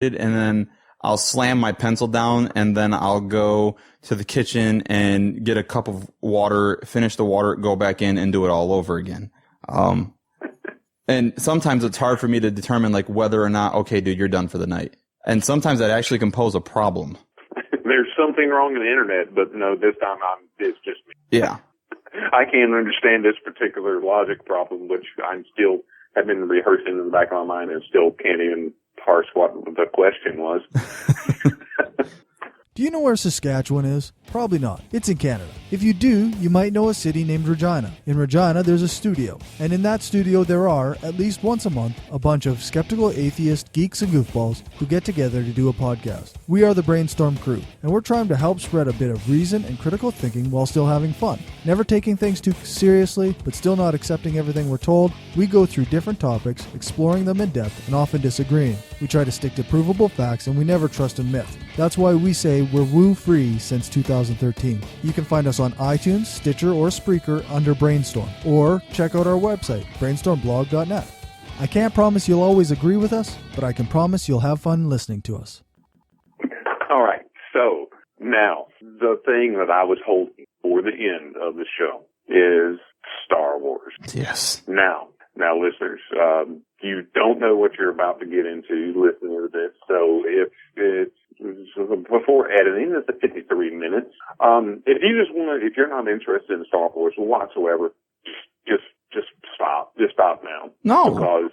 and then I'll slam my pencil down, and then I'll go to the kitchen and get a cup of water, finish the water, go back in, and do it all over again. And sometimes it's hard for me to determine like whether or not, okay, dude, you're done for the night. And sometimes that actually can pose a problem. There's something wrong in the internet, but no, this time it's just me. Yeah. I can't understand this particular logic problem, which I'm still have been rehearsing in the back of my mind and still can't even parse what the question was. Do you know where Saskatchewan is? Probably not. It's in Canada. If you do, you might know a city named Regina. In Regina, there's a studio. And in that studio, there are, at least once a month, a bunch of skeptical atheist geeks and goofballs who get together to do a podcast. We are the Brainstorm Crew, and we're trying to help spread a bit of reason and critical thinking while still having fun. Never taking things too seriously, but still not accepting everything we're told, we go through different topics, exploring them in depth, and often disagreeing. We try to stick to provable facts, and we never trust a myth. That's why we say we're woo-free since 2013. You can find us on iTunes, Stitcher, or Spreaker under Brainstorm, or check out our website, brainstormblog.net. I can't promise you'll always agree with us, but I can promise you'll have fun listening to us. All right, so now the thing that I was holding for the end of the show is Star Wars. Yes. Now, listeners, you don't know what you're about to get into listening to this, so if it's before editing, it's at 53 minutes. If you just want to, if you're not interested in Star Wars whatsoever, just stop. Just stop now. No. Because,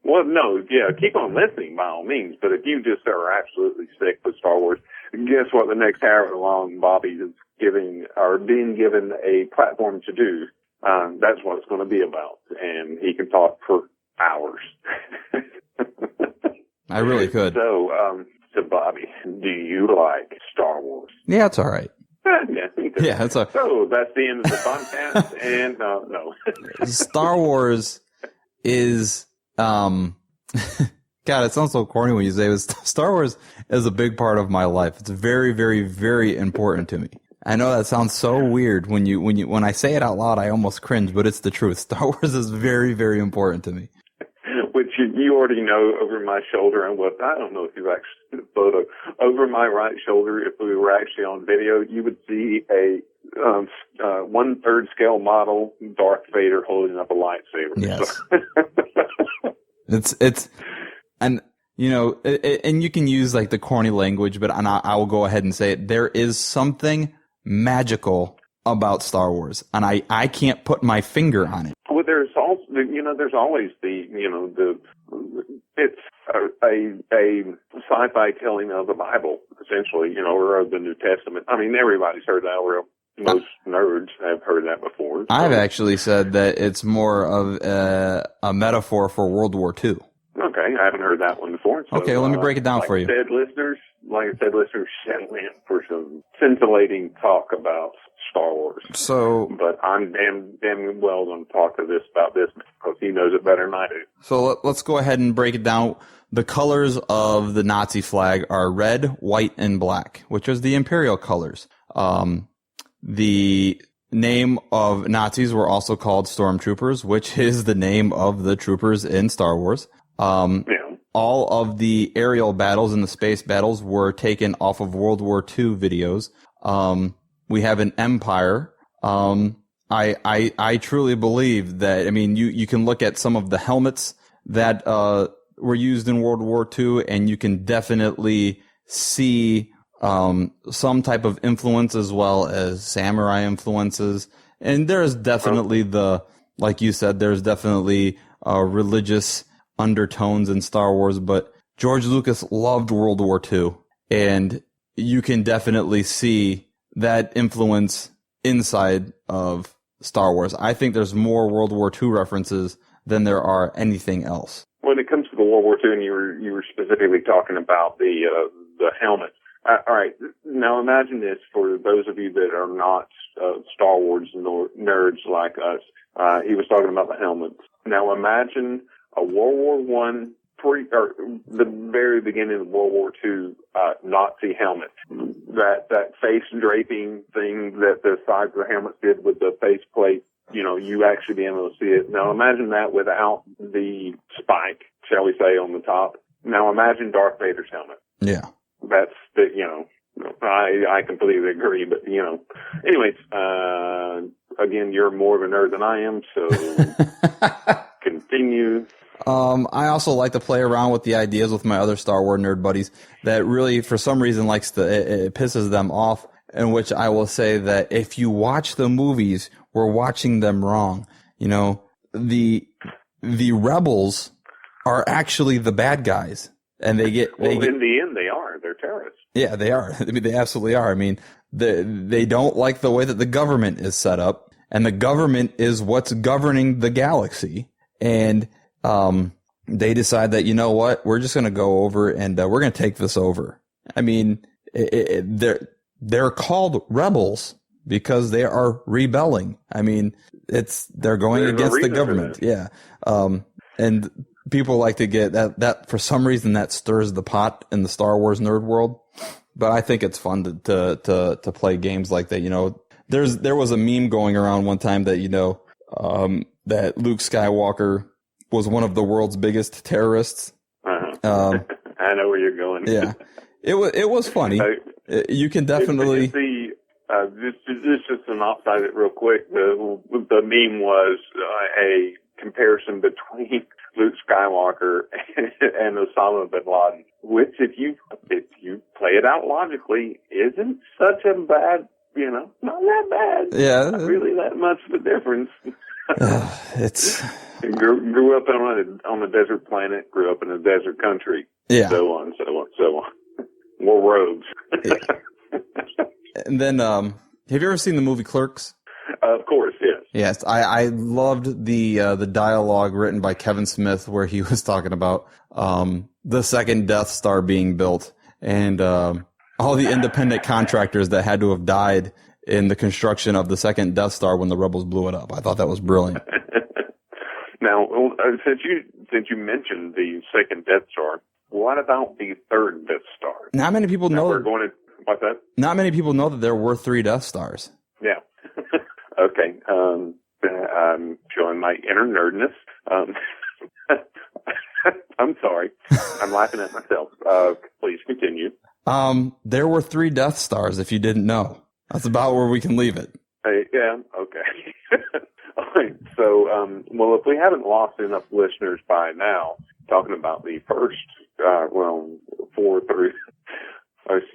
well, no, yeah, keep on listening by all means. But if you just are absolutely sick with Star Wars, guess what? The next hour long, Bobby is being given a platform to do. That's what it's going to be about, and he can talk for hours. I really could. So Bobby, do you like Star Wars? Yeah, it's all right. Yeah, me too. Yeah, it's So that's the end of the podcast, and no. Star Wars is, God, it sounds so corny when you say it. Star Wars is a big part of my life. It's very, very, very important to me. I know that sounds so weird when I say it out loud. I almost cringe, but it's the truth. Star Wars is very, very important to me. Which you already know over my shoulder, and what I don't know if you've actually seen a photo over my right shoulder. If we were actually on video, you would see a 1/3 scale model Darth Vader holding up a lightsaber. Yes, it's and you know, and you can use like the corny language, but I will go ahead and say it. There is something magical about Star Wars, and I can't put my finger on it. Well, there's also, there's always it's a sci-fi telling of the Bible, essentially, or of the New Testament. I mean, everybody's heard that, or most nerds have heard that before. So. I've actually said that it's more of a metaphor for World War II. Okay, I haven't heard that one before. So, okay, let me break it down for you. Like I said, listeners, settle in for some scintillating talk about Star Wars. So, but I'm damn well going to talk about this because he knows it better than I do. So let's go ahead and break it down. The colors of the Nazi flag are red, white, and black, which is the imperial colors. The name of Nazis were also called stormtroopers, which is the name of the troopers in Star Wars. All of the aerial battles and the space battles were taken off of World War II videos. We have an empire. I truly believe that, I mean, you can look at some of the helmets that were used in World War II, and you can definitely see some type of influence as well as samurai influences. And there's definitely like you said, there's definitely religious undertones in Star Wars, but George Lucas loved World War II, and you can definitely see that influence inside of Star Wars. I think there's more World War II references than there are anything else. When it comes to the World War II, and you were specifically talking about the helmet. All right, now imagine this for those of you that are not Star Wars nerds like us. He was talking about the helmets. Now imagine a World War I, or the very beginning of World War II Nazi helmet. That face draping thing that the sides of the helmet did with the face plate, you actually being able to see it. Now imagine that without the spike, shall we say, on the top. Now imagine Darth Vader's helmet. Yeah. That's the, I completely agree, but anyways, again, you're more of a nerd than I am, so continue. I also like to play around with the ideas with my other Star Wars nerd buddies that really, for some reason, it pisses them off, in which I will say that if you watch the movies, we're watching them wrong. The rebels are actually the bad guys, and in the end, they are. They're terrorists. Yeah, they are. I mean, they absolutely are. I mean, they don't like the way that the government is set up, and the government is what's governing the galaxy. And they decide that, you know what, we're just going to go over and we're going to take this over. I mean, they're called rebels because they are rebelling. I mean, they're going against the government. Yeah. And people like to get that for some reason that stirs the pot in the Star Wars nerd world. But I think it's fun to play games like that. There was a meme going around one time that, that Luke Skywalker was one of the world's biggest terrorists. Uh-huh. I know where you're going. Yeah. It was funny. You can definitely see. This just synopsize it real quick. The meme was a comparison between Luke Skywalker and Osama bin Laden, which, if you play it out logically, isn't such a bad, not that bad. Yeah, not really that much of a difference. It's grew up on a desert planet, grew up in a desert country, yeah, so on, so on, so on. More roads. And then, have you ever seen the movie Clerks? Of course, yes. Yes, I loved the dialogue written by Kevin Smith where he was talking about the second Death Star being built and all the independent contractors that had to have died in the construction of the second Death Star when the rebels blew it up. I thought that was brilliant. Now, since you mentioned the second Death Star, what about the third Death Star? Not many people know. What's that? Not many people know that there were 3 Death Stars. Yeah. Okay. I'm showing my inner nerdness. I'm sorry. I'm laughing at myself. Please continue. There were 3 Death Stars, if you didn't know. That's about where we can leave it. Yeah, okay. All right. So, if we haven't lost enough listeners by now, talking about the first, 4 through, it's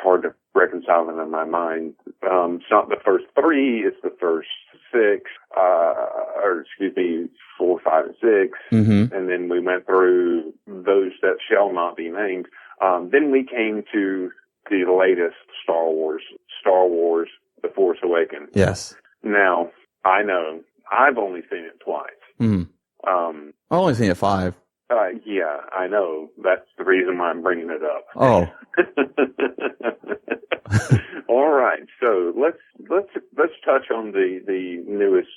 hard to reconcile them in my mind. It's not the first 3, it's the first 6, 4, 5, and 6. Mm-hmm. And then we went through those that shall not be named. Then we came to the latest Star Wars, The Force Awakens. Yes. Now, I know I've only seen it twice. Mm-hmm. I've only seen it 5. Yeah, I know. That's the reason why I'm bringing it up. Oh. All right. So let's touch on the newest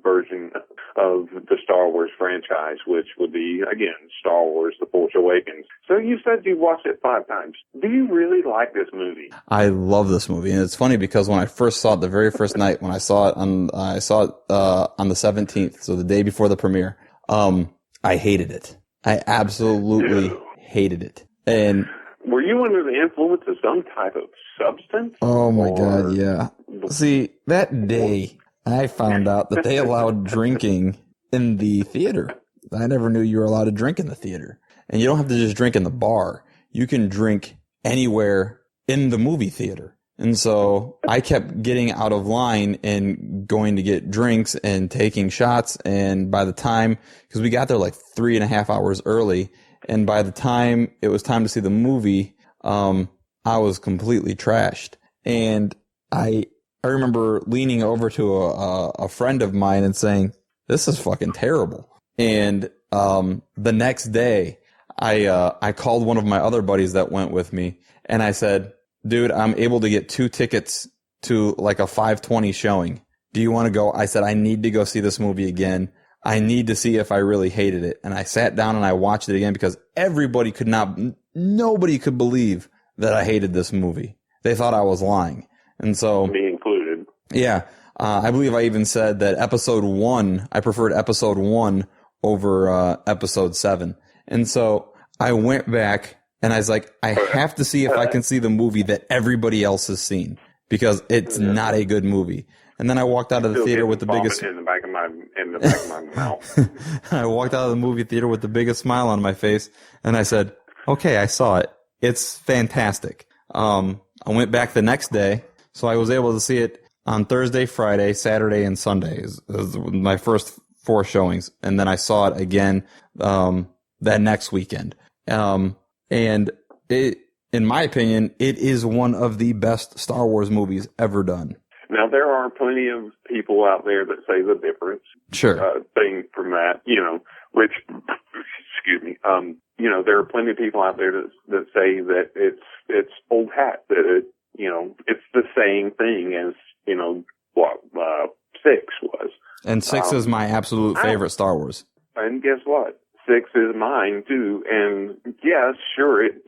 version of the Star Wars franchise, which would be, again, Star Wars: The Force Awakens. So you said you watched it 5 times. Do you really like this movie? I love this movie, and it's funny because when I first saw it, the very first night when I saw it on the 17th, so the day before the premiere, I hated it. I absolutely hated it. And were you under the influence of some type of substance? Oh my God, yeah. See, that day I found out that they allowed drinking in the theater. I never knew you were allowed to drink in the theater. And you don't have to just drink in the bar. You can drink anywhere in the movie theater. And so I kept getting out of line and going to get drinks and taking shots. And by the time, because we got there like 3.5 hours early, and by the time it was time to see the movie, I was completely trashed. And I remember leaning over to a friend of mine and saying, "This is fucking terrible." And the next day, I called one of my other buddies that went with me, and I said, "Dude, I'm able to get 2 tickets to like a 5:20 showing. Do you want to go?" I said, "I need to go see this movie again. I need to see if I really hated it." And I sat down and I watched it again because nobody could believe that I hated this movie. They thought I was lying. And so, me included. Yeah. I believe I even said that I preferred episode 1 over episode 7. And so I went back and I was like, I have to see if I can see the movie that everybody else has seen, because it's not a good movie. And then I walked out of the theater with the biggest in the back of my mouth. I walked out of the movie theater with the biggest smile on my face, and I said, "Okay, I saw it. It's fantastic." I went back the next day, so I was able to see it on Thursday, Friday, Saturday, and Sunday. It was my first 4 showings, and then I saw it again that next weekend. And it, in my opinion, it is one of the best Star Wars movies ever done. Now, there are plenty of people out there that say the difference thing from that, which, excuse me, there are plenty of people out there that say that it's old hat, that it's the same thing as, 6 was. And 6 is my absolute favorite Star Wars. And guess what? 6 is mine too. And yes, sure, it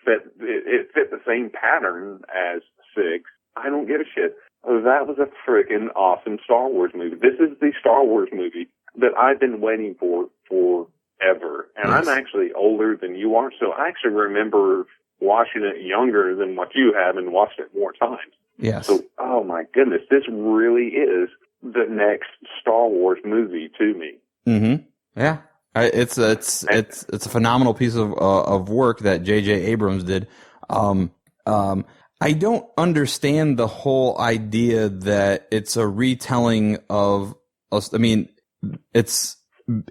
fit the same pattern as 6. I don't give a shit. That was a freaking awesome Star Wars movie. This is the Star Wars movie that I've been waiting for forever. And Yes. I'm actually older than you are, so I actually remember watching it younger than what you have and watched it more times. Yes. So, oh my goodness, this really is the next Star Wars movie to me. Mm-hmm. Yeah. It's a phenomenal piece of work that J.J. Abrams did. I don't understand the whole idea that it's a retelling of. I mean,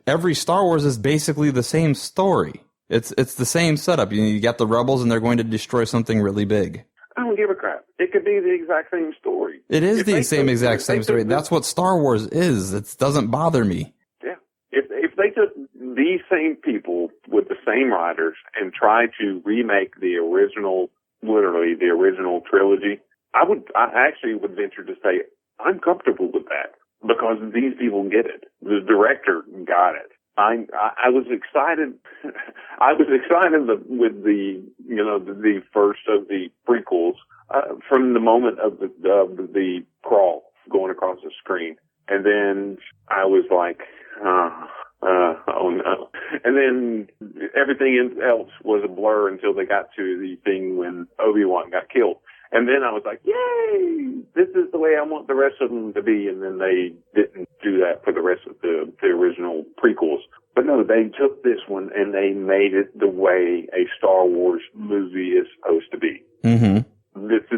every Star Wars is basically the same story. It's the same setup. You got the rebels, and they're going to destroy something really big. I don't give a crap. It could be the exact same story. It is the same exact same story. That's what Star Wars is. It doesn't bother me. Yeah. If they took these same people with the same writers and tried to remake the original, literally the original trilogy, I actually would venture to say I'm comfortable with that, because these people get it. The director got it. I was excited. I was excited with the first of the prequels from the moment of the crawl going across the screen, and then I was like, oh no! And then everything else was a blur until they got to the thing when Obi-Wan got killed. And then I was like, yay, this is the way I want the rest of them to be. And then they didn't do that for the rest of the original prequels. But no, they took this one and they made it the way a Star Wars movie is supposed to be. Mm-hmm. It's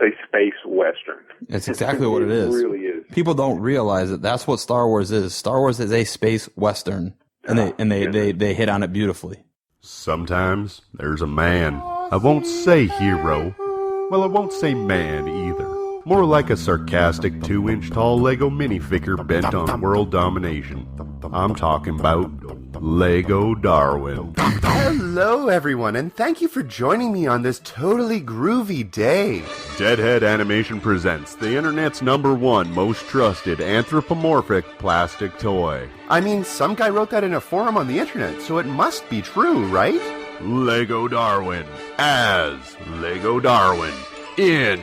a space western. It's exactly what it is. It really is. People don't realize that that's what Star Wars is. Star Wars is a space western, and they hit on it beautifully. Sometimes there's a man. I won't say hero. Well, I won't say man either. More like a sarcastic 2-inch tall Lego minifigure bent on world domination. I'm talking about Lego Darwin. Hello, everyone, and thank you for joining me on this totally groovy day. Deadhead Animation presents the internet's #1 most trusted anthropomorphic plastic toy. I mean, some guy wrote that in a forum on the internet, so it must be true, right? Lego Darwin as Lego Darwin in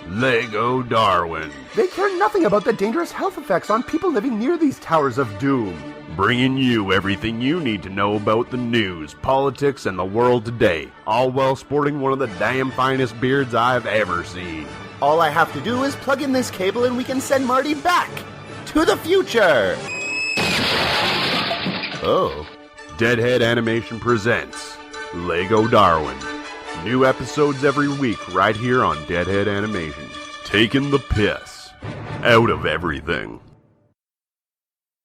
Lego Darwin. They care nothing about the dangerous health effects on people living near these towers of doom. Bringing you everything you need to know about the news, politics, and the world today, all while sporting one of the damn finest beards I've ever seen. All I have to do is plug in this cable and we can send Marty back to the future. Oh. Deadhead Animation presents Lego Darwin. New episodes every week right here on Deadhead Animation. Taking the piss out of everything.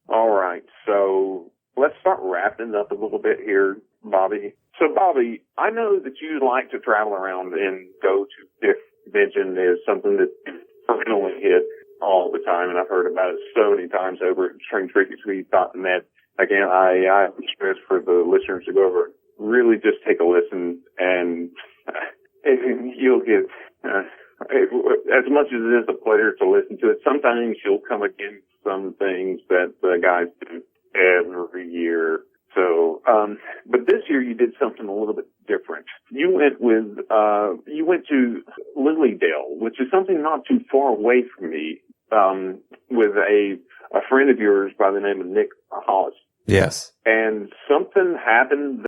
All right, so let's start wrapping up a little bit here, Bobby. So, Bobby, I know that you like to travel around and go to different convention is something that personally hit all the time, and I've heard about it so many times over at StringTricketSweet.net. Again, I stress for the listeners to go over, really just take a listen, and you'll get, as much as it is a pleasure to listen to it, sometimes you'll come against some things that the guys do every year. So, but this year you did something a little bit different. You went to Lilydale, which is something not too far away from me, with a friend of yours by the name of Nick Hollis. Yes. And something happened